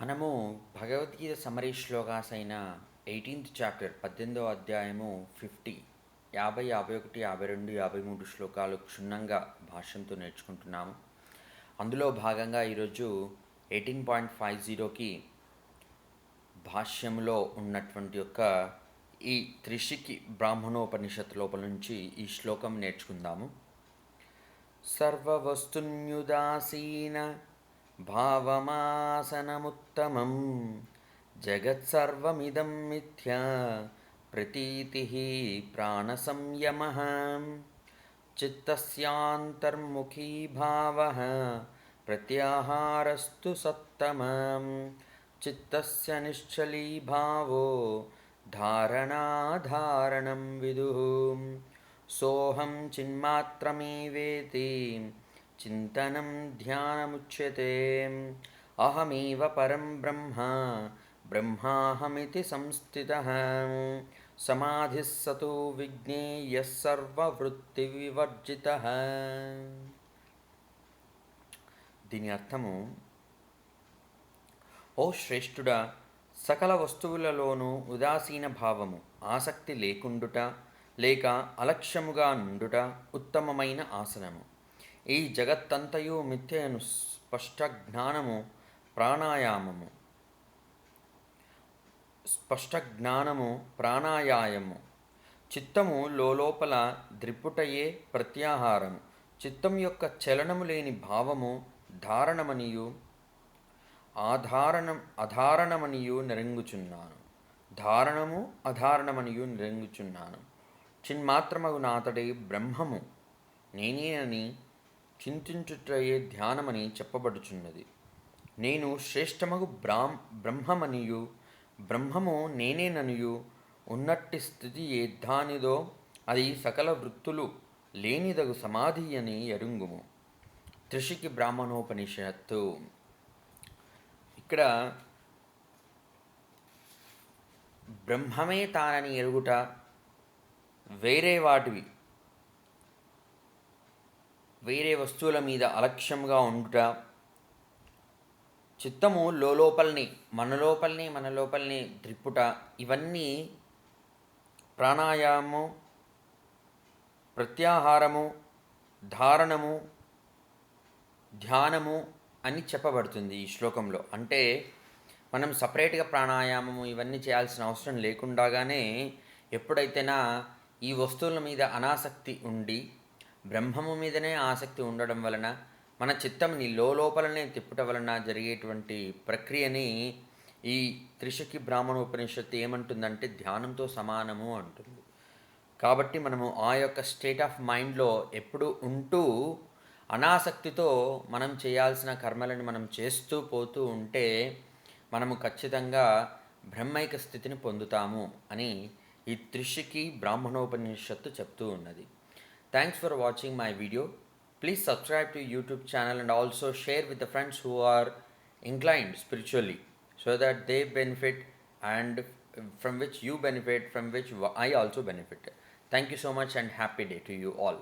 మనము భగవద్గీత సమరీ శ్లోకాస్ అయిన 18th chapter 18వ అధ్యాయము 51, 52, 53 శ్లోకాలు క్షుణ్ణంగా భాష్యంతో నేర్చుకుంటున్నాము. అందులో భాగంగా ఈరోజు 18.50కి భాష్యంలో ఉన్నటువంటి యొక్క ఈ త్రిశికి బ్రాహ్మణోపనిషత్ లోపల నుంచి ఈ శ్లోకం నేర్చుకుందాము. సర్వవస్తున్యుదాసీన భావమాసనముత్తమం జగత్సర్వమిదం మిథ్యా ప్రతీతిః ప్రాణసంయమః చిత్తస్యాంతర్ముఖీ భావః ప్రత్యాహారస్తు సత్తమం చిత్తస్య నిశ్చలీభావో ధారణాధారణం విదుః సోహం చిన్మాత్రమేవేతి చింతనం ధ్యానముచ్యతే అహమేవ పరం బ్రహ్మ బ్రహ్మాహమితి సంస్థితః సమాధిః సతో విజ్ఞేయః సర్వవృత్తి వివర్జితః. దీని అర్థము, ఓ శ్రేష్ఠుడా, సకల వస్తువులలోనూ ఉదాసీన భావము, ఆసక్తి లేకుండుట లేక అలక్ష్యముగా నుండుట ఉత్తమమైన ఆసనము. ఈ జగత్తంతయు మిథ్యను స్పష్ట జ్ఞానము ప్రాణాయామము. చిత్తము లోపల ద్రిపుటయే ప్రత్యాహారము. చిత్తం యొక్క చలనము లేని భావము ధారణమనియు అధారణమనియు నిరంగుచున్నాను. అధారణమనియు నిరంగుచున్నాను. చిన్మాత్రమగు నాతడే బ్రహ్మము నేనేనని చింతించుటయే ధ్యానమని చెప్పబడుచున్నది. నేను శ్రేష్టమగు బ్రహ్మమనియు బ్రహ్మము నేనేననియు ఉన్నట్టి స్థితి ఏద్దానిదో అది సకల వృత్తులు లేనిదగు సమాధి అని ఎరుంగుము. త్రిశికి బ్రాహ్మణోపనిషత్తు. ఇక్కడ బ్రహ్మమే తానని ఎరుగుట, వేరే వస్తువుల మీద అలక్ష్యంగా ఉండుట, చిత్తము లోపల్ని మన లోపల్ని ద్రిప్పుట, ఇవన్నీ ప్రాణాయామము, ప్రత్యాహారము, ధారణము, ధ్యానము అని చెప్పబడుతుంది ఈ శ్లోకంలో. అంటే మనం సపరేట్గా ప్రాణాయామము ఇవన్నీ చేయాల్సిన అవసరం లేకుండానే ఎప్పుడైతేనా ఈ వస్తువుల మీద అనాసక్తి ఉండి బ్రహ్మము మీదనే ఆసక్తి ఉండడం వలన మన చిత్తంని లోపలనే తిప్పుట వలన జరిగేటువంటి ప్రక్రియని ఈ త్రిశికి బ్రాహ్మణోపనిషత్తు ఏమంటుందంటే ధ్యానంతో సమానము అంటుంది. కాబట్టి మనము ఆ యొక్క స్టేట్ ఆఫ్ మైండ్లో ఎప్పుడు ఉంటూ అనాసక్తితో మనం చేయాల్సిన కర్మలను మనం చేస్తూ పోతూ ఉంటే మనము ఖచ్చితంగా బ్రహ్మైక స్థితిని పొందుతాము అని ఈ త్రిశికి బ్రాహ్మణోపనిషత్తు చెప్తూ ఉన్నది. Thanks for watching my video. Please subscribe to YouTube channel and also share with the friends who are inclined spiritually so that they benefit and from which you benefit, from which I also benefit. Thank you so much and happy day to you all.